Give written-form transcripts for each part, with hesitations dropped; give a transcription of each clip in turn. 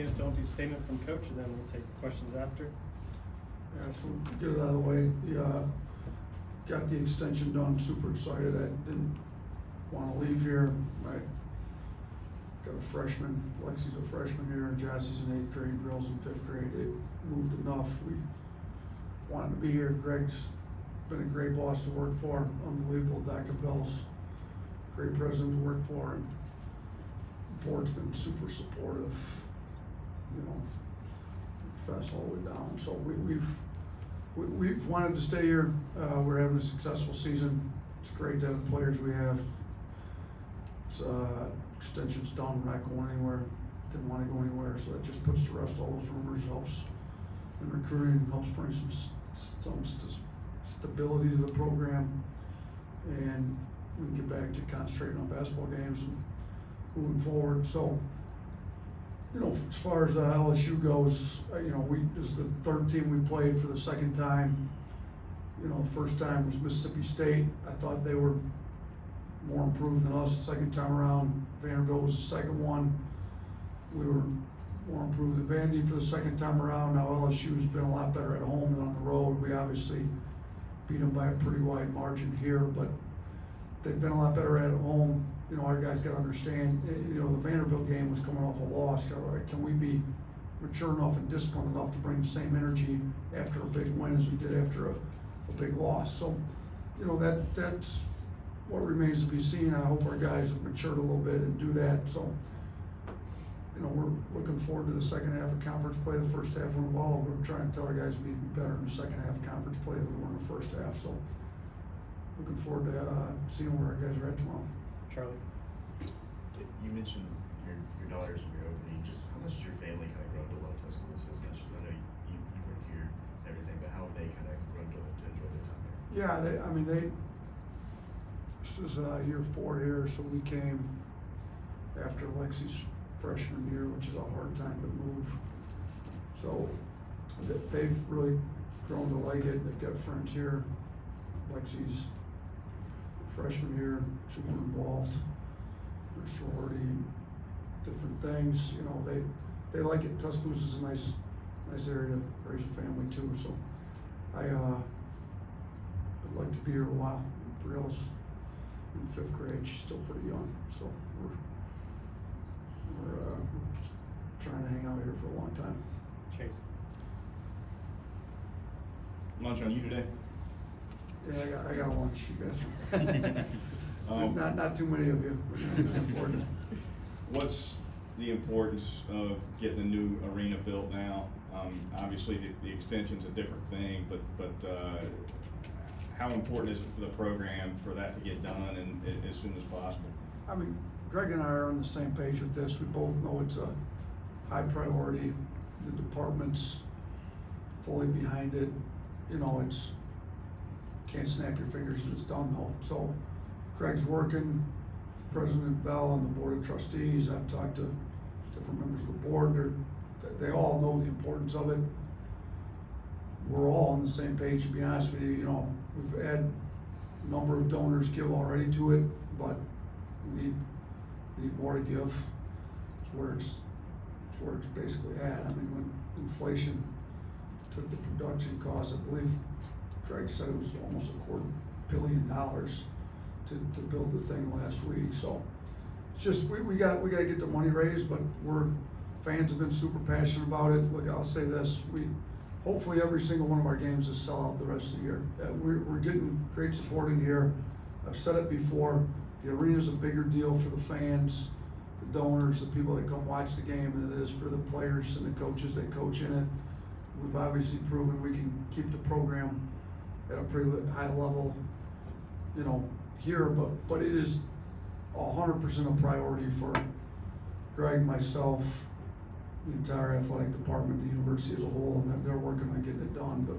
Don't be statement from coach, and then we'll take the questions after. Yeah, so get it out of the way. Got the extension done, super excited. I didn't want to leave here. I got a freshman, Lexi's a freshman here, and Jassie's in 8th grade, girls in 5th grade. They moved enough. We wanted to be here. Greg's been a great boss to work for, unbelievable. Dr. Bell's great president to work for, and the board's been super supportive, you know, fast all the way down. So we've wanted to stay here. We're having a successful season. It's great to have the players we have. It's, extension's done. We're not going anywhere. Didn't want to go anywhere, so that just puts to rest all those rumors. Helps in recruiting. Helps bring some stability to the program, and we can get back to concentrating on basketball games and moving forward. So, you know, as far as LSU goes, you know, this is the 3rd team we played for the 2nd time. You know, the first time was Mississippi State. I thought they were more improved than us the 2nd time around. Vanderbilt was the 2nd one. We were more improved than Vandy for the 2nd time around. Now LSU's been a lot better at home than on the road. We obviously beat them by a pretty wide margin here, but they've been a lot better at home. You know, our guys got to understand, you know, the Vanderbilt game was coming off a loss. Can we be mature enough and disciplined enough to bring the same energy after a big win as we did after a big loss? So, you know, that's what remains to be seen. I hope our guys have matured a little bit and do that. So, you know, we're looking forward to the second half of conference play. The first half went well. We're trying to tell our guys we need to be better in the second half of conference play than we were in the first half. So, looking forward to seeing where our guys are at tomorrow. Charlie. You mentioned your daughters in your opening. Just how much did your family kind of grown to love Tuscaloosa as much as I know you work here and everything, but how have they kind of grown to enjoy their time there? Yeah, this is year 4 here, so we came after Lexi's freshman year, which is a hard time to move. So they've really grown to like it. They've got friends here. Lexi's freshman year, super involved. Their sorority, different things. You know, they like it. Tuscaloosa's a nice area to raise a family too. So I would like to be here a while. Brielle's in 5th grade. She's still pretty young, so we're trying to hang out here for a long time. Chase. Lunch on you today? Yeah, I got lunch, you guys. Not too many of you. What's the importance of getting a new arena built now? Obviously, the extension's a different thing, but how important is it for the program for that to get done and as soon as possible? I mean, Greg and I are on the same page with this. We both know it's a high priority. The department's fully behind it. You know, can't snap your fingers and it's done though. So Greg's working, President Bell and the Board of Trustees. I've talked to different members of the board. They all know the importance of it. We're all on the same page, to be honest with you. You know, we've had a number of donors give already to it, but we need more to give. It's where it's basically at. I mean, when inflation took the production costs, I believe Greg said it was almost $250 million to build the thing last week. So it's just we got to get the money raised, but fans have been super passionate about it. Look, I'll say this: hopefully every single one of our games is sell out the rest of the year. We're getting great support in here. I've said it before. The arena's a bigger deal for the fans, the donors, the people that come watch the game than it is for the players and the coaches that coach in it. We've obviously proven we can keep the program at a pretty high level, you know, here, but it is 100% a priority for Greg, myself, the entire athletic department, the university as a whole, and they're working on getting it done. But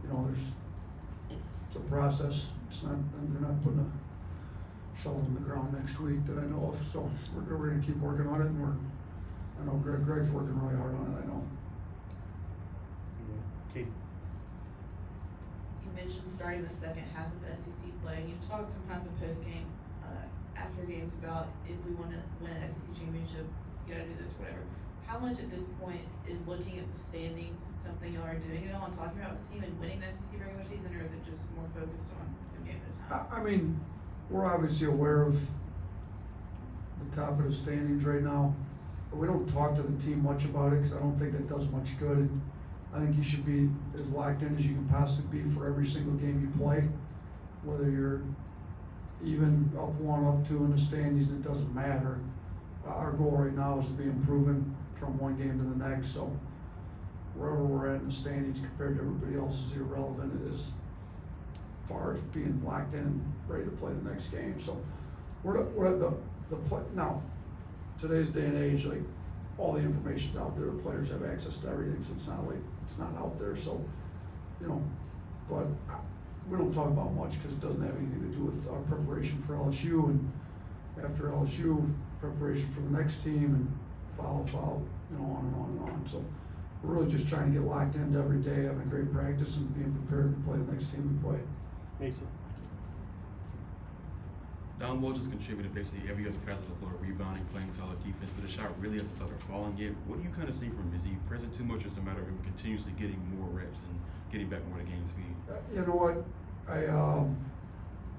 you know, it's a process. They're not putting a shovel in the ground next week that I know of. So we're going to keep working on it, and I know Greg's working really hard on it. I know. Katie. You mentioned starting the second half of SEC play. You've talked sometimes in post-game, after games about if we want to win an SEC championship, you got to do this, whatever. how much at this point is looking at the standings something y'all are doing at all and talking about the team and winning the SEC regular season, or is it just more focused on a game at a time? I mean, we're obviously aware of the top of the standings right now, but we don't talk to the team much about it, cause I don't think that does much good. I think you should be as locked in as you can possibly be for every single game you play, whether you're even up one, up two in the standings, it doesn't matter. Our goal right now is to be improving from one game to the next, so wherever we're at in the standings compared to everybody else is irrelevant as far as being locked in and ready to play the next game. So we're at the play now. Today's day and age, like all the information's out there. The players have access to everything, so it's not like it's not out there. So but we don't talk about much because it doesn't have anything to do with our preparation for LSU, and after LSU, preparation for the next team, and follow, on and on and on. So we're really just trying to get locked into every day, having a great practice, and being prepared to play the next team we play. Mason. Don Woj has contributed basically every other facet of the floor, rebounding, playing solid defense, but the shot really hasn't started falling yet. What do you kind of see from him? Is he present too much, or is it a matter of him continuously getting more reps and getting back more to game speed? You know what?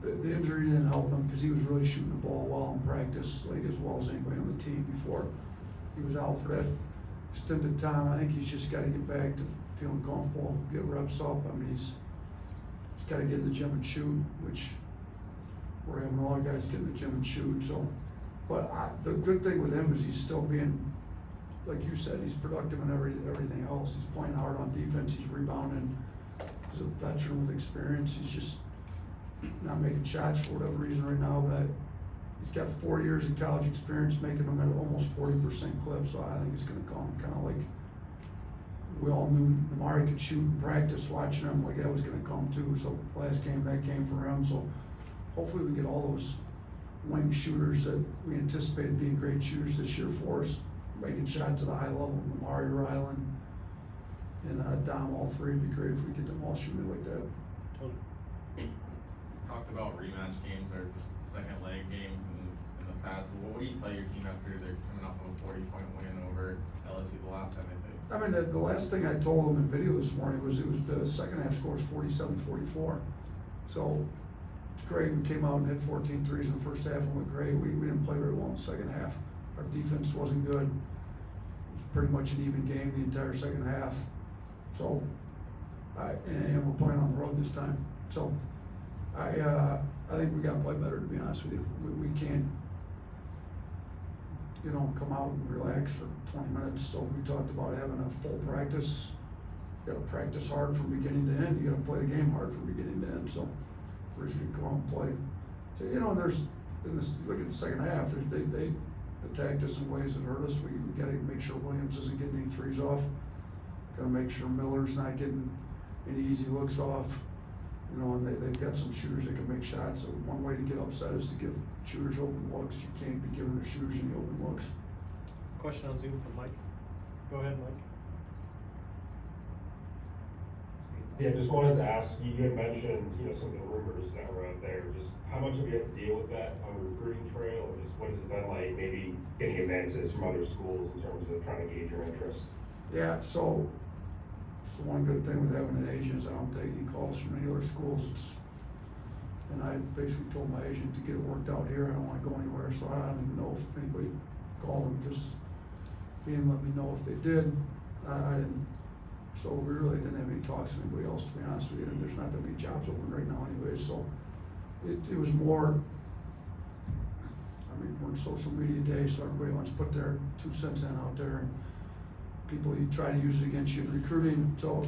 The injury didn't help him because he was really shooting the ball well in practice, like as well as anybody on the team before he was out for that extended time. I think he's just got to get back to feeling comfortable, get reps up. I mean, he's got to get in the gym and shoot, which we're having a lot of guys get in the gym and shoot. So, but the good thing with him is he's still being, like you said, he's productive in everything else. He's playing hard on defense. He's rebounding. He's a veteran with experience. He's just not making shots for whatever reason right now, but he's got 4 years of college experience, making them at almost 40% clip. So I think it's going to come kind of like we all knew Amari could shoot in practice, watching him, like that was going to come too. So last game that came for him. So hopefully we get all those wing shooters that we anticipated being great shooters this year for us, making shots at a high level. Amari, Ryland, and Dom, all three. It'd be great if we get them all shooting like that. Totally. He's talked about rematch games or just second leg games in the past. What do you tell your team after they're coming off of a 40-point win over LSU the last time they played? I mean, the last thing I told them in video this morning was it was the second half score was 47-44. So it's great. We came out and hit 14 threes in the first half and looked great. We didn't play very well in the second half. Our defense wasn't good. It was pretty much an even game the entire second half. So, and we're playing on the road this time. So, I think we got to play better, to be honest with you. We can't, come out and relax for 20 minutes. So we talked about having a full practice. You got to practice hard from beginning to end. You got to play the game hard from beginning to end. So we're just going to come out and play. So, look at the second half. They attacked us in ways that hurt us. We got to make sure Williams isn't getting any threes off. Got to make sure Miller's not getting any easy looks off. And they've got some shooters that can make shots. So one way to get upset is to give shooters open looks. You can't be giving their shooters any open looks. Question on Zoom from Mike. Go ahead, Mike. Yeah, just wanted to ask, you had mentioned, some of the rumors that were out there. Just how much have you had to deal with that on the recruiting trail, or just what has it been like maybe getting advances from other schools in terms of trying to gauge your interest? Yeah, so one good thing with having an agent is I don't take any calls from any other schools. And I basically told my agent to get it worked out here. I don't want to go anywhere, so I don't even know if anybody called him because he didn't let me know if they did. I didn't. So we really didn't have any talks with anybody else, to be honest with you. And there's not that many jobs open right now anyway. So it was more, we're in social media day, so everybody wants to put their 2 cents in out there. And people, you try to use it against you in recruiting. So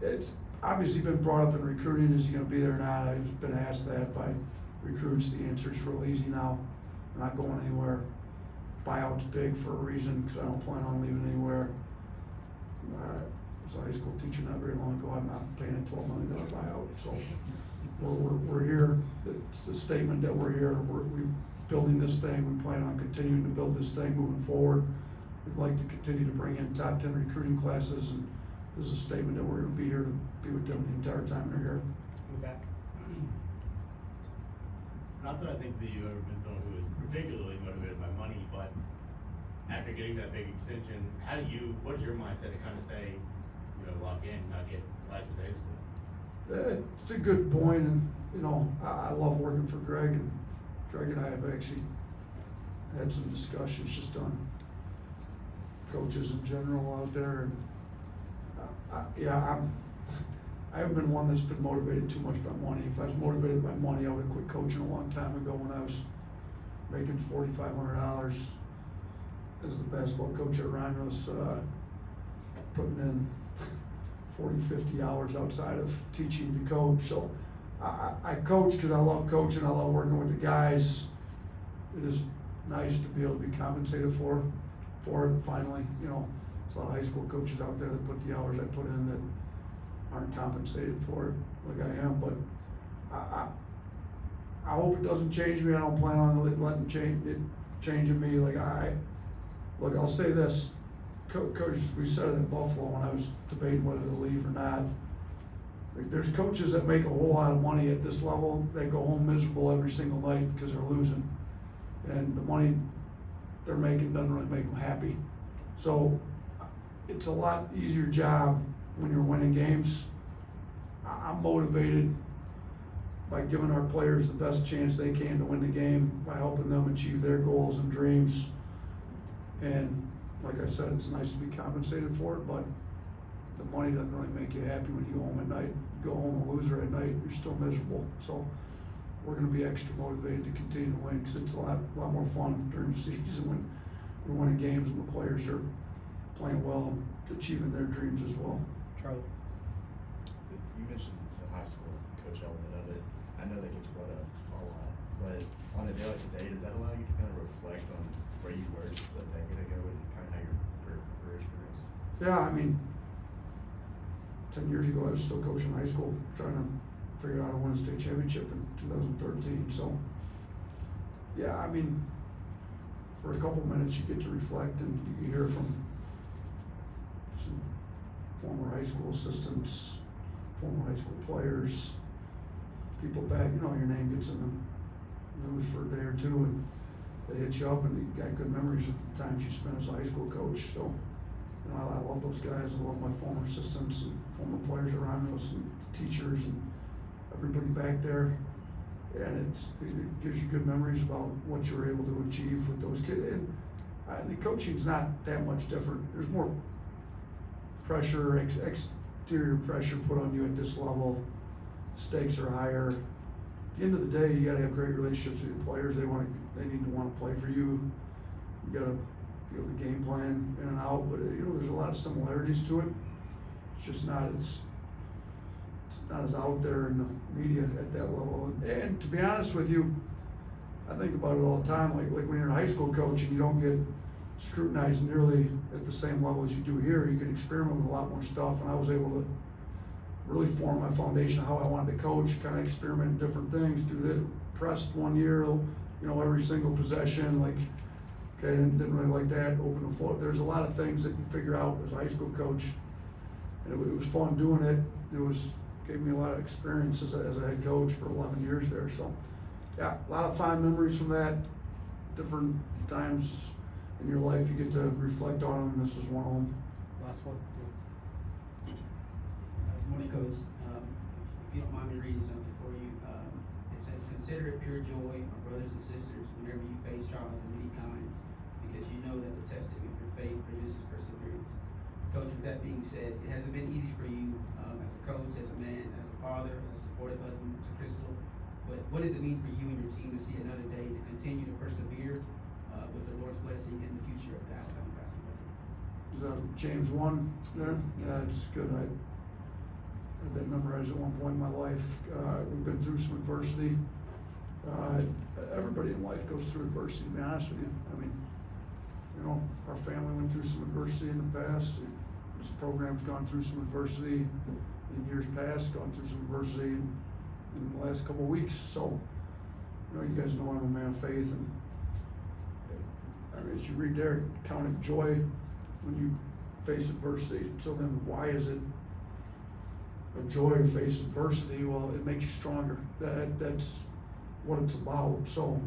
it's obviously been brought up in recruiting. Is he going to be there or not? I've been asked that by recruits. The answer is real easy now. I'm not going anywhere. Buyout's big for a reason because I don't plan on leaving anywhere. I was a high school teacher not very long ago. I'm not paying a $12 million buyout. So we're here. It's the statement that we're here. We're building this thing. We plan on continuing to build this thing moving forward. We'd like to continue to bring in top 10 recruiting classes, and this is a statement that we're going to be here to be with them the entire time they're here. In the back. Not that I think that you've ever been someone who is particularly motivated by money, but after getting that big extension, what's your mindset to kind of stay, locked in, not get lax of days? It's a good point, and, I love working for Greg, and Greg and I have actually had some discussions just on coaches in general out there, and, I haven't been one that's been motivated too much by money. If I was motivated by money, I would have quit coaching a long time ago when I was making $4,500 as the basketball coach at Romulus, putting in 40, 50 hours outside of teaching to coach. So I coach because I love coaching. I love working with the guys. It is nice to be able to be compensated for it finally. There's a lot of high school coaches out there that put the hours I put in that aren't compensated for it like I am. But I hope it doesn't change me. I don't plan on letting it changing me. Look, I'll say this. Coach, we said it in Buffalo when I was debating whether to leave or not. Like, there's coaches that make a whole lot of money at this level. They go home miserable every single night because they're losing, and the money they're making doesn't really make them happy. So it's a lot easier job when you're winning games. I'm motivated by giving our players the best chance they can to win the game, by helping them achieve their goals and dreams. And like I said, it's nice to be compensated for it, but the money doesn't really make you happy when you go home at night. You go home a loser at night, you're still miserable. So we're going to be extra motivated to continue to win, because it's a lot more fun during the season when we're winning games and the players are playing well and achieving their dreams as well. Charlie? You mentioned the high school coach element of it. I know that gets brought up a lot, but on a day like today, does that allow you to kind of reflect on where you were just a decade ago and kind of how your career's progressed? Yeah, 10 years ago I was still coaching high school, trying to figure out how to win a state championship in 2013. So, yeah, for a couple minutes you get to reflect, and you hear from some former high school assistants, former high school players, people back, your name gets in the news for a day or two, and they hit you up, and you got good memories of the times you spent as a high school coach. So, I love those guys. I love my former assistants and former players around us, and teachers, and everybody back there. And it gives you good memories about what you were able to achieve with those kids. And the coaching's not that much different. There's more pressure, exterior pressure put on you at this level. Stakes are higher. At the end of the day, you got to have great relationships with your players. They need to want to play for you. You got to be able to game plan in and out. But there's a lot of similarities to it. It's just not it's not as out there in the media at that level. And to be honest with you, I think about it all the time. Like when you're a high school coach and you don't get scrutinized nearly at the same level as you do here, you can experiment with a lot more stuff. And I was able to really form my foundation of how I wanted to coach, kind of experiment in different things. Do the pressed one year, every single possession, didn't really like that. Open the floor. There's a lot of things that you figure out as a high school coach, and it was fun doing it. Gave me a lot of experience as a head coach for 11 years there. So, yeah, a lot of fond memories from that. Different times in your life you get to reflect on them. This is one of them. Last one. Good morning, Coach. If you don't mind me reading something for you, it says, "Consider it pure joy, my brothers and sisters, whenever you face trials of many kinds, because you know that the testing of your faith produces perseverance." Coach, with that being said, it hasn't been easy for you as a coach, as a man, as a father, as a supportive husband to Crystal. But what does it mean for you and your team to see another day to continue to persevere with the Lord's blessing in the future of the Alabama basketball team? Is that James 1 there? Yes. Yeah, it's good. I had that memorized at one point in my life. We've been through some adversity. Everybody in life goes through adversity, to be honest with you. Our family went through some adversity in the past. This program's gone through some adversity in years past, gone through some adversity in the last couple of weeks. So, you guys know I'm a man of faith, and as you read there, count it joy when you face adversity. So then why is it a joy to face adversity? Well, it makes you stronger. That's what it's about. So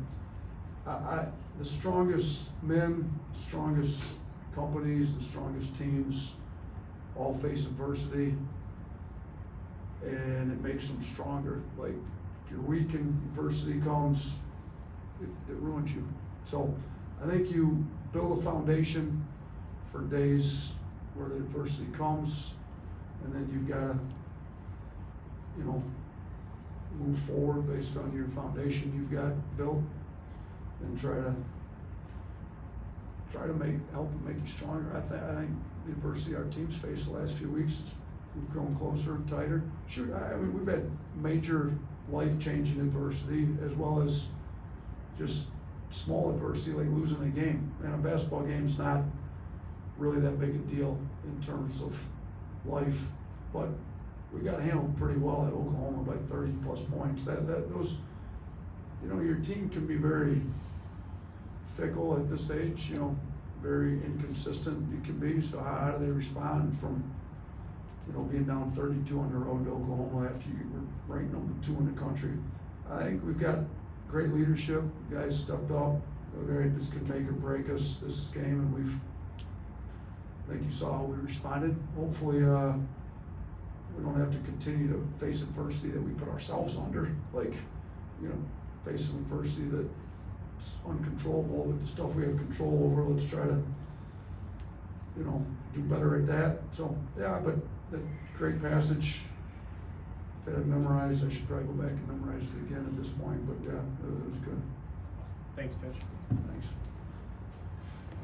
the strongest men, strongest companies, the strongest teams all face adversity, and it makes them stronger. Like, if you're weak and adversity comes, it ruins you. So I think you build a foundation for days where the adversity comes, and then you've gotta, you know, move forward based on your foundation you've got built, and try to help make you stronger. I think the adversity our team's faced the last few weeks, we've grown closer, tighter. Sure, I mean, we've had major life-changing adversity as well as just small adversity like losing a game. And a basketball game's not really that big a deal in terms of life, but we got handled pretty well at Oklahoma by 30+ points. Those, you know, your team can be very fickle at this age, you know, very inconsistent you can be. So how do they respond from, you know, being down 32 on the road to Oklahoma after you were ranked number 2 in the country? I think we've got great leadership. Guys stepped up. Okay, this could make or break us this game, and I think you saw how we responded. Hopefully, we don't have to continue to face adversity that we put ourselves under. Like, you know, face some adversity that's uncontrollable, but the stuff we have control over, let's try to, you know, do better at that. So, yeah, but that great passage. If I had memorized, I should probably go back and memorize it again at this point, but yeah, it was good. Thanks, Coach. Thanks.